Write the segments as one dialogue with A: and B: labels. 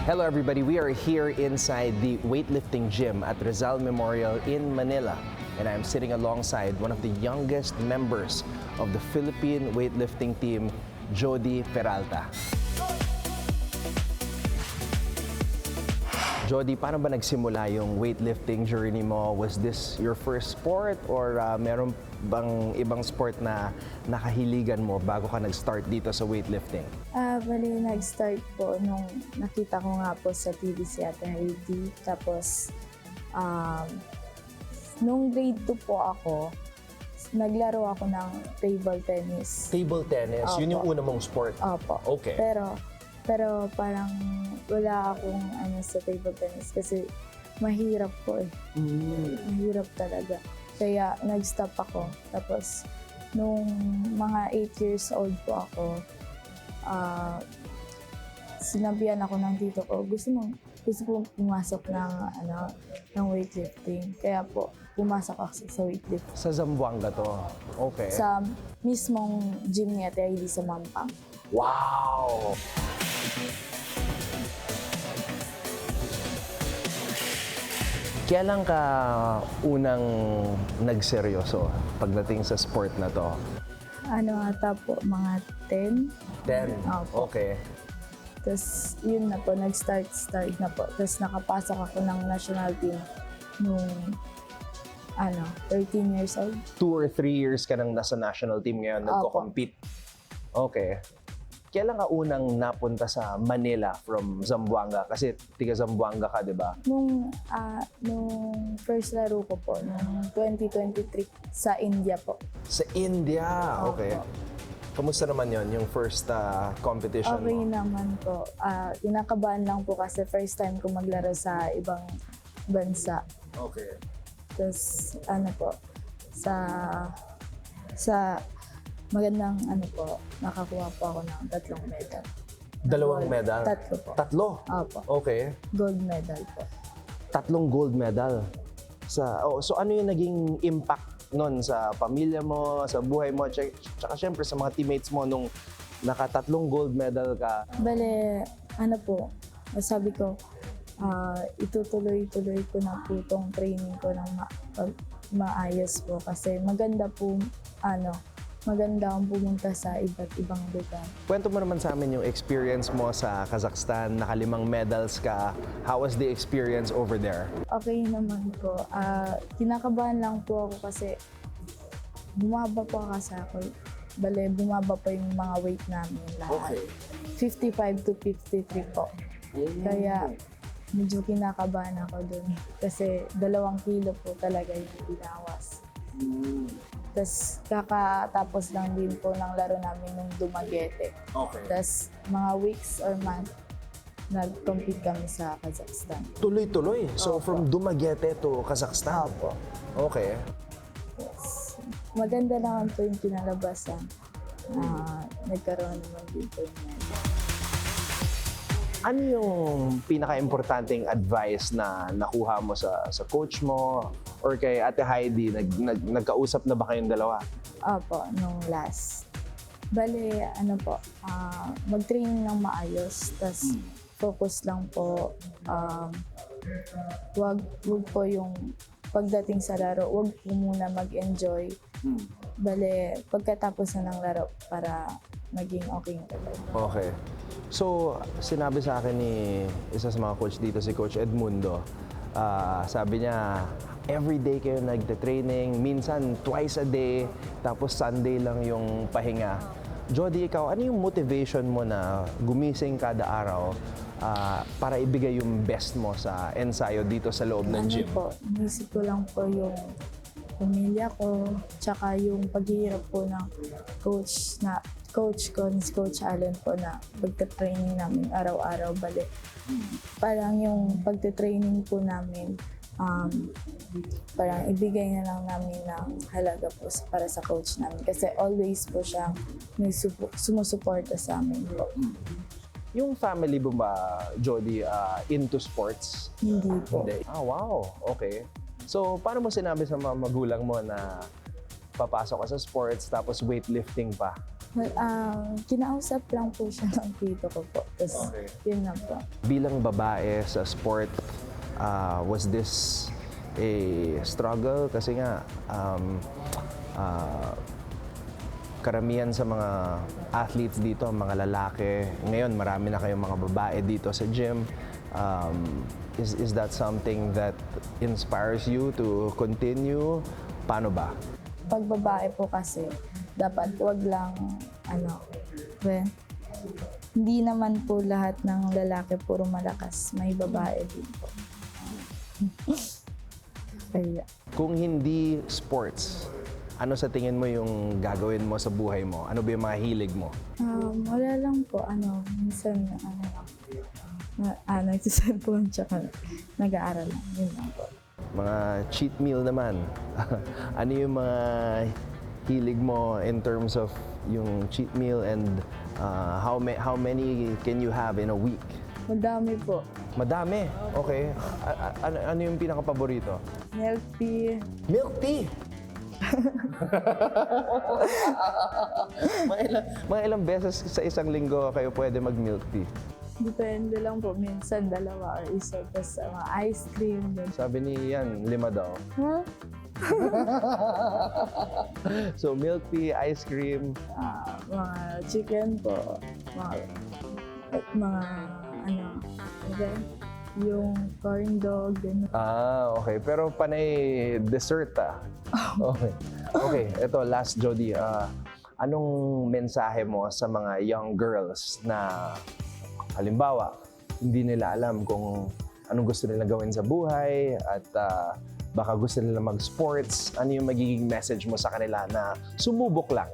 A: Hello everybody, we are here inside the weightlifting gym at Rizal Memorial in Manila. And I'm sitting alongside one of the youngest members of the Philippine weightlifting team, Jody Peralta. Jody, paano ba nagsimula yung weightlifting journey mo? Was this your first sport or meron bang ibang sport na nakahiligan mo bago ka nag-start dito sa weightlifting?
B: Bali, nag-start po nung nakita ko nga po sa TV si Ate Heidi. Tapos, nung grade 2 po ako, naglaro ako ng table tennis.
A: Table tennis?
B: Opo.
A: Yun yung una mong sport?
B: Opo.
A: Okay.
B: Pero parang wala akong sa table tennis kasi mahirap po eh. Mahirap talaga. Kaya nag-stop ako. Tapos, nung mga 8 years old po ako, sinabihan ako ng tito ko, gusto ko pumasok ng weightlifting. Kaya po, pumasok ako sa weightlifting.
A: Sa Zamboanga to? Okay.
B: Sa mismong gym ni Ate Heidi sa Mampang.
A: Wow! Kailan ka unang nagseryoso pagdating sa sport na to?
B: Ata po, mga 10.
A: 10?
B: Opo.
A: Okay.
B: Tapos yun na po, nag-start na po. Tapos nakapasok ako ng national team nung 13 years old.
A: 2 or 3 years ka nang nasa national team ngayon, nagko-compete. Okay. Kailan ka unang napunta sa Manila from Zamboanga? Kasi tiga Zamboanga ka, di ba?
B: Nung first laro ko po, nung 2023 sa India po.
A: Sa India? Okay. Kamusta naman yon yung first competition
B: Okay
A: mo?
B: naman po. Kinakabahan lang po kasi first time ko maglaro sa ibang bansa.
A: Okay.
B: Tapos sa magandang po, nakakuha po ako ng 3 medal.
A: Dalawang medal?
B: 3 po.
A: 3?
B: Opo.
A: Okay.
B: Gold medal po.
A: 3 gold medal. So ano yung naging impact nun sa pamilya mo, sa buhay mo, tsaka syempre sa mga teammates mo nung naka-3 gold medal ka?
B: Bale, sabi ko, itutuloy-tuloy ko na po itong training ko ng maayos po kasi maganda ang pumunta sa iba't ibang lugar.
A: Kwento mo naman sa amin yung experience mo sa Kazakhstan, naka-5 medals ka. How was the experience over there?
B: Okay naman po. Kinakabahan lang po ako kasi bumaba po kasi ako. Bale, bumaba pa yung mga weight namin lahat.
A: Okay.
B: 55 to 53 po. Kaya medyo kinakabahan ako dun. Kasi 2 kilo po talaga yung binawas. Tapos kakatapos lang din po ng laro namin nung Dumaguete.
A: Okay.
B: Tapos mga weeks or month, nag-compete kami sa Kazakhstan.
A: Tuloy-tuloy. So from Dumaguete to Kazakhstan?
B: Opo.
A: Okay.
B: Yes. Maganda naman po yung kinalabasan. Nagkaroon naman din po yung medal.
A: Ano yung pinaka-importanting advice na nakuha mo sa coach mo or kay Ate Heidi? Nagkausap na ba kayong dalawa?
B: Opo, nung last. Bale, mag-training ng maayos, tas focus lang po. Wag po yung pagdating sa laro, wag po muna mag-enjoy. Bale, pagkatapos na ng laro para maging okay yung talaga.
A: Okay. So, sinabi sa akin ni isa sa mga coach dito, si Coach Edmundo, sabi niya, everyday kayo nagte-training, minsan twice a day, tapos Sunday lang yung pahinga. Jody, ikaw, ano yung motivation mo na gumising kada araw para ibigay yung best mo sa ensayo dito sa loob ng gym?
B: Inisip ko lang po yung pamilya ko, tsaka yung paghihirap po ng coach ko, si Coach Allen po na pagka-training namin araw-araw balik. Parang yung pagka-training po namin, parang ibigay na lang namin ng halaga po para sa coach namin. Kasi always po siya may sumusuporta sa amin po.
A: Yung family mo ba, Jody, into sports?
B: Hindi po.
A: Hindi. Wow. Okay. So, paano mo sinabi sa mga magulang mo na papasok ka sa sports tapos weightlifting pa?
B: Kinausap lang po siya ng tito ko po. Tapos, yun na po.
A: Bilang babae sa sport, was this a struggle? Kasi nga, karamihan sa mga athletes dito, mga lalaki. Ngayon, marami na kayong mga babae dito sa gym. Is that something that inspires you to continue? Paano ba?
B: Pag babae po kasi, dapat wag lang, hindi naman po lahat ng lalaki puro malakas. May babae din po. Kaya,
A: Kung hindi sports, ano sa tingin mo yung gagawin mo sa buhay mo? Ano ba yung mga hilig mo?
B: wala lang po, minsan, nagsiselfone tsaka nag-aaral lang. Yun lang po.
A: Mga cheat meal naman. Ano yung mga hilig mo in terms of yung cheat meal and how many can you have in a week?
B: Madami po.
A: Madami. Okay. Ano yung pinaka-paborito?
B: Milk tea.
A: Milk tea! mga ilang beses sa isang linggo kayo pwede mag-milk tea?
B: Depende lang po. Minsan dalawa or isa. Tapos mga ice cream.
A: Sabi ni Yan, 5 daw.
B: Huh?
A: So, milk tea, ice cream.
B: Mga chicken po. Mga yung corn dog. Ganun.
A: Okay. Pero panay dessert Okay. Okay, ito last, Jody. Anong mensahe mo sa mga young girls na halimbawa, hindi nila alam kung anong gusto nila gawin sa buhay at baka gusto nila mag-sports? Ano yung magiging message mo sa kanila na sumubok lang?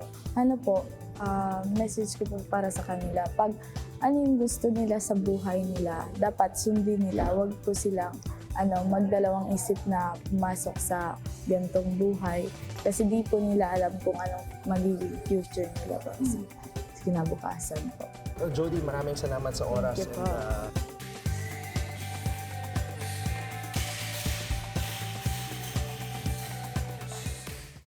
B: Message ko po para sa kanila. Pag ano yung gusto nila sa buhay nila, dapat sundin nila. Huwag po silang magdalawang isip na pumasok sa gantong buhay. Kasi di po nila alam kung anong magiging future nila po sa kinabukasan po.
A: Well, Jody, maraming salamat sa oras.
B: Thank you po.
A: And,